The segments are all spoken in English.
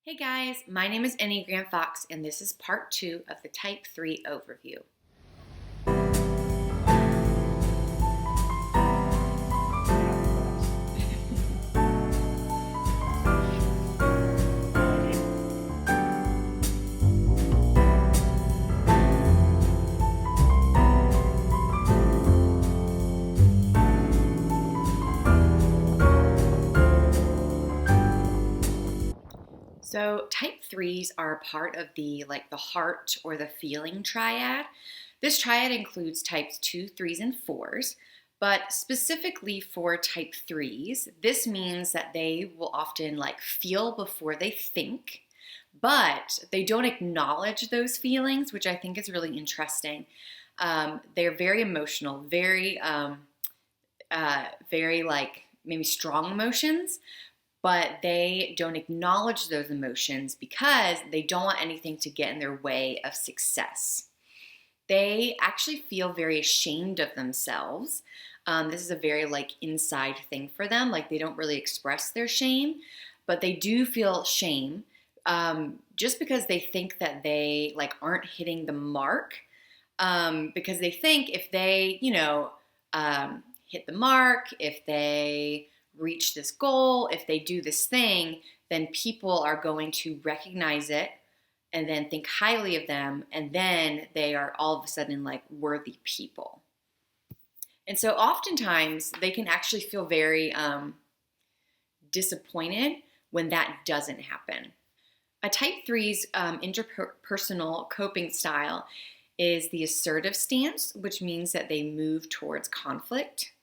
Hey guys, my name is Enneagram Fox, and this is part 2 of the Type 3 overview. So type 3s are a part of the heart or the feeling triad. This triad includes types 2, 3s, and 4s. But specifically for type 3s, this means that they will often feel before they think, but they don't acknowledge those feelings, which I think is really interesting. They're very emotional, very maybe strong emotions, but they don't acknowledge those emotions because they don't want anything to get in their way of success. They actually feel very ashamed of themselves. This is a very inside thing for them. They don't really express their shame, but they do feel shame just because they think that they aren't hitting the mark. Because they think if they, hit the mark, if they reach this goal, if they do this thing, then people are going to recognize it and then think highly of them, and then they are all of a sudden worthy people. And so oftentimes they can actually feel very disappointed when that doesn't happen. A type 3's interpersonal coping style is the assertive stance, which means that they move towards conflict.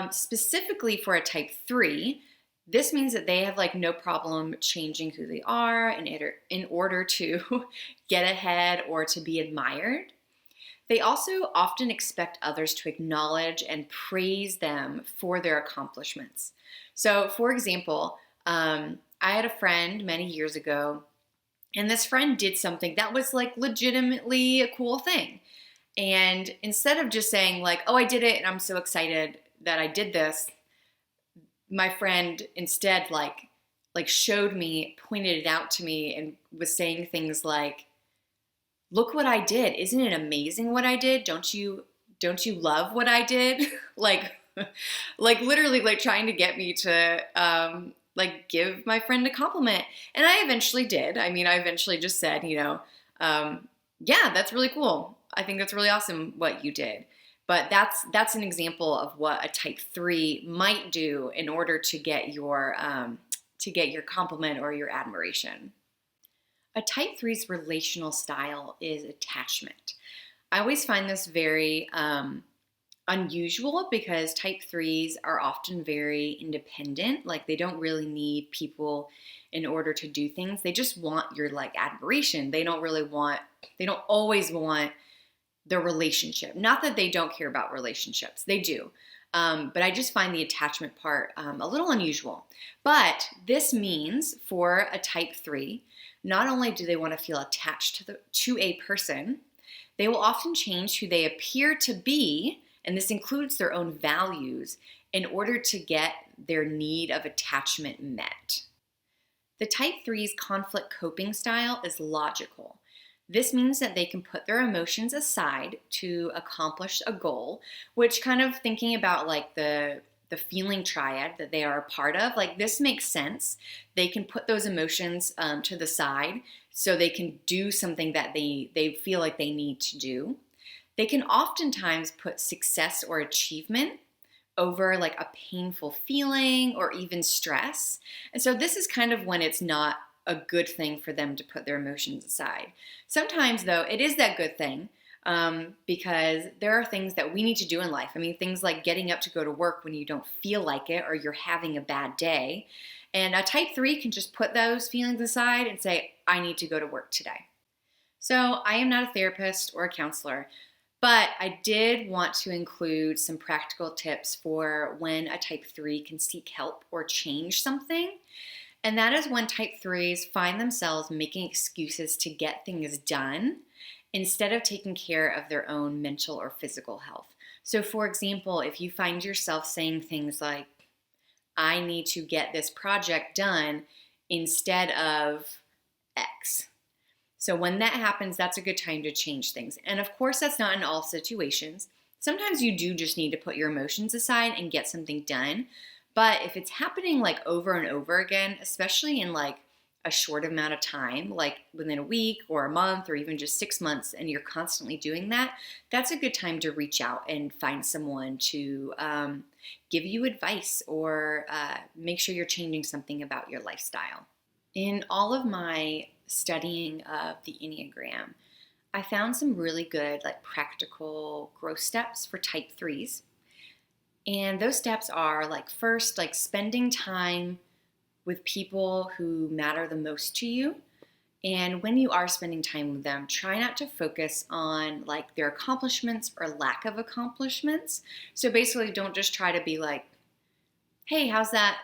Specifically for a type 3, this means that they have no problem changing who they are in order to get ahead or to be admired. They also often expect others to acknowledge and praise them for their accomplishments. So, for example, I had a friend many years ago, and this friend did something that was legitimately a cool thing. And instead of just saying oh, I did it and I'm so excited that I did this, my friend instead showed me, pointed it out to me, and was saying things like, look what I did. Isn't it amazing what I did? Don't you love what I did? Literally trying to get me to give my friend a compliment. And I eventually did. I eventually just said, yeah, that's really cool. I think that's really awesome what you did. But that's an example of what a type 3 might do in order to get your compliment or your admiration. A type 3's relational style is attachment. I always find this very unusual because type 3s are often very independent. They don't really need people in order to do things. They just want your admiration. They don't always want the relationship. Not that they don't care about relationships. They do. But I just find the attachment part a little unusual. But this means for a type 3, not only do they want to feel attached to a person, they will often change who they appear to be, and this includes their own values, in order to get their need of attachment met. The type 3's conflict coping style is logical. This means that they can put their emotions aside to accomplish a goal, which kind of thinking about the feeling triad that they are a part of, this makes sense. They can put those emotions to the side so they can do something that they feel like they need to do. They can oftentimes put success or achievement over a painful feeling or even stress. And so this is kind of when it's not a good thing for them to put their emotions aside. Sometimes, though, it is that good thing because there are things that we need to do in life. Things like getting up to go to work when you don't feel like it or you're having a bad day. And a type 3 can just put those feelings aside and say, I need to go to work today. So I am not a therapist or a counselor, but I did want to include some practical tips for when a type 3 can seek help or change something. And that is when type 3s find themselves making excuses to get things done instead of taking care of their own mental or physical health. So for example, if you find yourself saying things like, I need to get this project done instead of X. So when that happens, that's a good time to change things. And of course, that's not in all situations. Sometimes you do just need to put your emotions aside and get something done. But if it's happening like over and over again, especially in like a short amount of time, like within a week or a month or even just 6 months, and you're constantly doing that, that's a good time to reach out and find someone to give you advice or make sure you're changing something about your lifestyle. In all of my studying of the Enneagram, I found some really good, like practical growth steps for type 3s. And those steps are like first, like spending time with people who matter the most to you. And when you are spending time with them, try not to focus on like their accomplishments or lack of accomplishments. So basically, don't just try to be like, hey, how's that,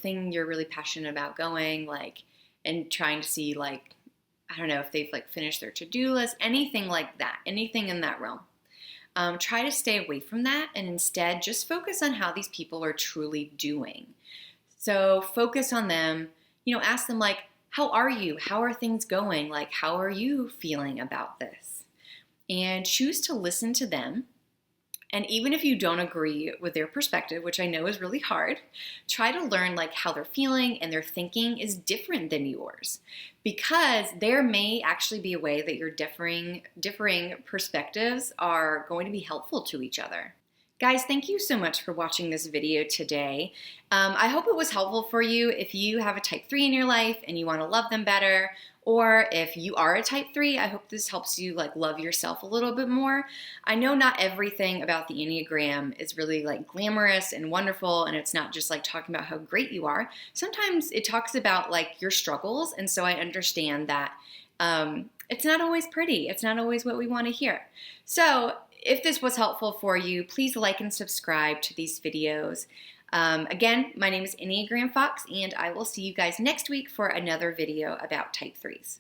thing you're really passionate about going? Like, and trying to see like, I don't know, if they've like finished their to-do list, anything like that, anything in that realm. Try to stay away from that and instead just focus on how these people are truly doing. So focus on them, ask them like, how are you? How are things going? Like, how are you feeling about this? And choose to listen to them. And even if you don't agree with their perspective, which I know is really hard, try to learn like how they're feeling and their thinking is different than yours. Because there may actually be a way that your differing perspectives are going to be helpful to each other. Guys, thank you so much for watching this video today. I hope it was helpful for you if you have a type 3 in your life and you want to love them better, or if you are a type 3, I hope this helps you like love yourself a little bit more. I know not everything about the Enneagram is really like glamorous and wonderful, and it's not just like talking about how great you are. Sometimes it talks about like your struggles, and so I understand that it's not always pretty. It's not always what we want to hear. So if this was helpful for you, please like and subscribe to these videos. Again, my name is Enneagram Fox, and I will see you guys next week for another video about type 3s.